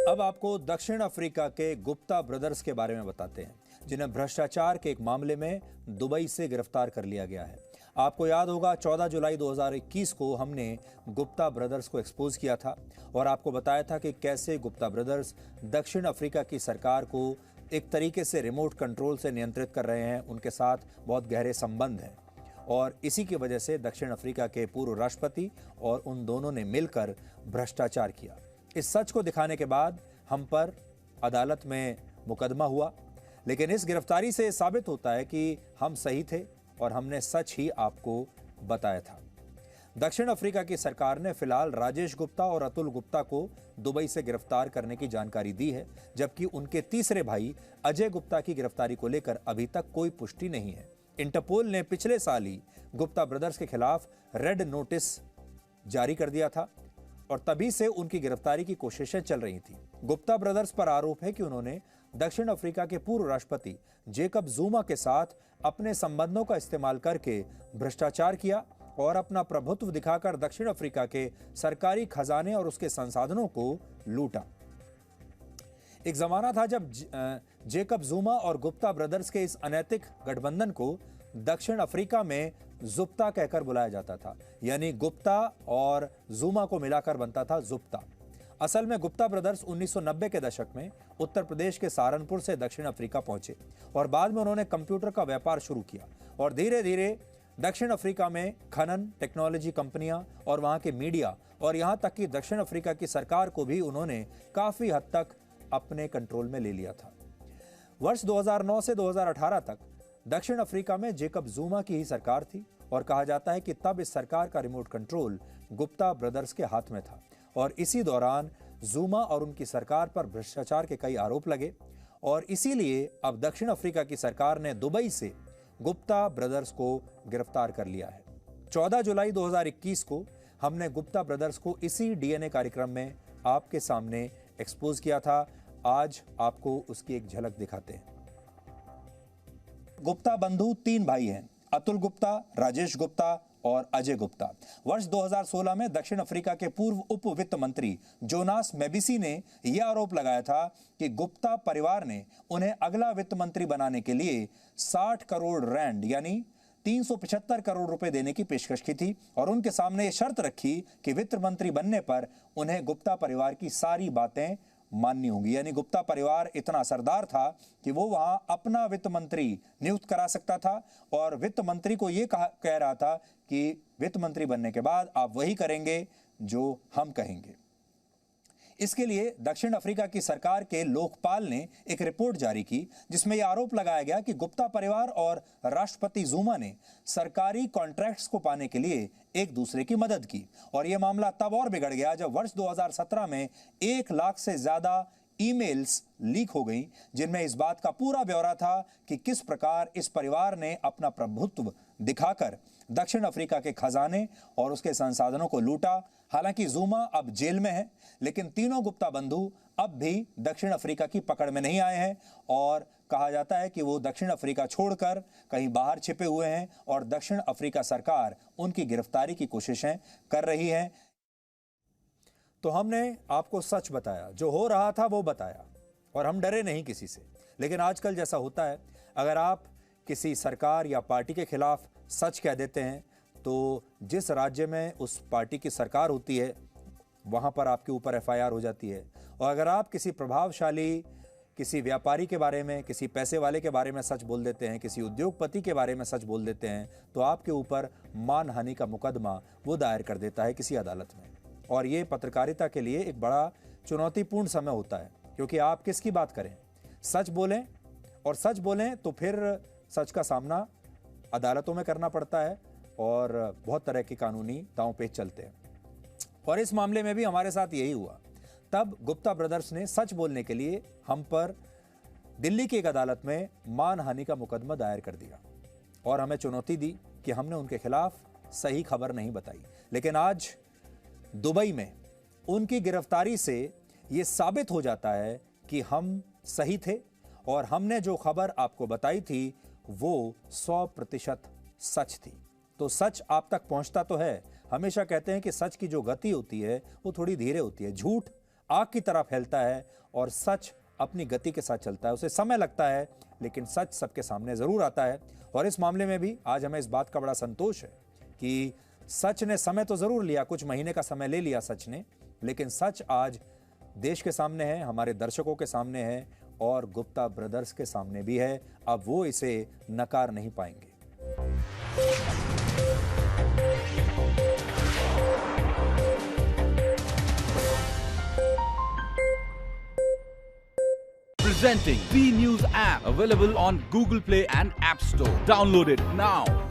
अब आपको दक्षिण अफ्रीका के गुप्ता ब्रदर्स के बारे में बताते हैं, जिन्हें भ्रष्टाचार के एक मामले में दुबई से गिरफ्तार कर लिया गया है। आपको याद होगा 14 जुलाई 2021 को हमने गुप्ता ब्रदर्स को एक्सपोज किया था और आपको बताया था कि कैसे गुप्ता ब्रदर्स दक्षिण अफ्रीका की सरकार को एक तरीके से रिमोट कंट्रोल से नियंत्रित कर रहे हैं। उनके साथ बहुत गहरे संबंध हैं और इसी की वजह से दक्षिण अफ्रीका के पूर्व राष्ट्रपति और उन दोनों ने मिलकर भ्रष्टाचार किया। इस सच को दिखाने के बाद हम पर अदालत में मुकदमा हुआ, लेकिन इस गिरफ्तारी से साबित होता है कि हम सही थे और हमने सच ही आपको बताया था। दक्षिण अफ्रीका की सरकार ने फिलहाल राजेश गुप्ता और अतुल गुप्ता को दुबई से गिरफ्तार करने की जानकारी दी है, जबकि उनके तीसरे भाई अजय गुप्ता की गिरफ्तारी को लेकर अभी तक कोई पुष्टि नहीं है। इंटरपोल ने पिछले साल ही गुप्ता ब्रदर्स के खिलाफ रेड नोटिस जारी कर दिया था और तभी से उनकी गिरफ्तारी की कोशिशें चल रही थी। गुप्ता ब्रदर्स पर आरोप है कि उन्होंने दक्षिण अफ्रीका के पूर्व राष्ट्रपति जेकब जुमा के साथ अपने संबंधों का इस्तेमाल करके भ्रष्टाचार किया और अपना प्रभुत्व दिखाकर दक्षिण अफ्रीका के सरकारी खजाने और उसके संसाधनों को लूटा। एक जमाना था जब जेकब जुमा और गुप्ता ब्रदर्स के इस अनैतिक गठबंधन को दक्षिण अफ्रीका में जुप्ता कहकर बुलाया जाता था, यानी गुप्ता और जुमा को मिलाकर बनता था जुप्ता। असल में गुप्ता ब्रदर्स 1990 के दशक में उत्तर प्रदेश के सहारनपुर से दक्षिण अफ्रीका पहुंचे और बाद में उन्होंने कंप्यूटर का व्यापार शुरू किया और धीरे धीरे दक्षिण अफ्रीका में खनन, टेक्नोलॉजी कंपनियां और वहां के मीडिया और यहां तक कि दक्षिण अफ्रीका की सरकार को भी उन्होंने काफी हद तक अपने कंट्रोल में ले लिया था। वर्ष 2009 से 2018 तक दक्षिण अफ्रीका में जेकब जुमा की ही सरकार थी और कहा जाता है कि तब इस सरकार का रिमोट कंट्रोल गुप्ता ब्रदर्स के हाथ में था और इसी दौरान जुमा और उनकी सरकार पर भ्रष्टाचार के कई आरोप लगे और इसीलिए अब दक्षिण अफ्रीका की सरकार ने दुबई से गुप्ता ब्रदर्स को गिरफ्तार कर लिया है। 14 जुलाई 2021 को हमने गुप्ता ब्रदर्स को इसी डीएनए कार्यक्रम में आपके सामने एक्सपोज किया था। आज आपको उसकी एक झलक दिखाते हैं। गुप्ता बंधु 3 भाई हैं, अतुल गुप्ता, राजेश गुप्ता और अजय गुप्ता। वर्ष 2016 में दक्षिण अफ्रीका के पूर्व उप वित्त मंत्री जोनास मेबिसी ने यह आरोप लगाया था कि गुप्ता परिवार ने उन्हें अगला वित्त मंत्री बनाने के लिए 60 करोड़ रैंड यानी 375 करोड़ रुपए देने की पेशकश की थी और उनके सामने यह शर्त रखी कि वित्त मंत्री बनने पर उन्हें गुप्ता परिवार की सारी बातें माननी होंगी। यानी गुप्ता परिवार इतना असरदार था कि वो वहां अपना वित्त मंत्री नियुक्त करा सकता था और वित्त मंत्री को यह कह रहा था कि वित्त मंत्री बनने के बाद आप वही करेंगे जो हम कहेंगे। इसके लिए दक्षिण अफ्रीका की सरकार के लोकपाल ने एक रिपोर्ट जारी की जिसमें यह आरोप लगाया गया कि गुप्ता परिवार और राष्ट्रपति जुमा ने सरकारी कॉन्ट्रैक्ट्स को पाने के लिए एक दूसरे की मदद की और यह मामला तब और बिगड़ गया जब वर्ष 2017 में 1 लाख से ज्यादा ईमेल्स लीक हो गई जिनमें इस बात का पूरा ब्यौरा था कि किस प्रकार इस परिवार ने अपना प्रभुत्व दिखाकर दक्षिण अफ्रीका के खजाने और उसके संसाधनों को लूटा। हालांकि जुमा अब जेल में है, लेकिन तीनों गुप्ता बंधु अब भी दक्षिण अफ्रीका की पकड़ में नहीं आए हैं और कहा जाता है कि वो दक्षिण अफ्रीका छोड़कर कहीं बाहर छिपे हुए हैं और दक्षिण अफ्रीका सरकार उनकी गिरफ्तारी की कोशिशें कर रही है। तो हमने आपको सच बताया, जो हो रहा था वो बताया और हम डरे नहीं किसी से। लेकिन आजकल जैसा होता है, अगर आप किसी सरकार या पार्टी के खिलाफ सच कह देते हैं तो जिस राज्य में उस पार्टी की सरकार होती है वहां पर आपके ऊपर एफआईआर हो जाती है और अगर आप किसी प्रभावशाली किसी व्यापारी के बारे में, किसी पैसे वाले के बारे में सच बोल देते हैं, किसी उद्योगपति के बारे में सच बोल देते हैं तो आपके ऊपर मानहानि का मुकदमा वो दायर कर देता है किसी अदालत में। और ये पत्रकारिता के लिए एक बड़ा चुनौतीपूर्ण समय होता है क्योंकि आप किसकी बात करें, सच बोलें और सच बोलें तो फिर सच का सामना अदालतों में करना पड़ता है और बहुत तरह के कानूनी दांव पेच चलते हैं और इस मामले में भी हमारे साथ यही हुआ। तब गुप्ता ब्रदर्स ने सच बोलने के लिए हम पर दिल्ली की एक अदालत में मानहानि का मुकदमा दायर कर दिया और हमें चुनौती दी कि हमने उनके खिलाफ सही खबर नहीं बताई। लेकिन आज दुबई में उनकी गिरफ्तारी से यह साबित हो जाता है कि हम सही थे और हमने जो खबर आपको बताई थी वो 100% सच थी। तो सच आप तक पहुंचता तो है। हमेशा कहते हैं कि सच की जो गति होती है वो थोड़ी धीरे होती है, झूठ आग की तरह फैलता है और सच अपनी गति के साथ चलता है। उसे समय लगता है, लेकिन सच सबके सामने जरूर आता है। और इस मामले में भी आज हमें इस बात का बड़ा संतोष है कि सच ने समय तो जरूर लिया, कुछ महीने का समय ले लिया सच ने, लेकिन सच आज देश के सामने है, हमारे दर्शकों के सामने है और गुप्ता ब्रदर्स के सामने भी है। अब वो इसे नकार नहीं पाएंगे। Presenting B News app, available on Google Play and App Store. Download it now.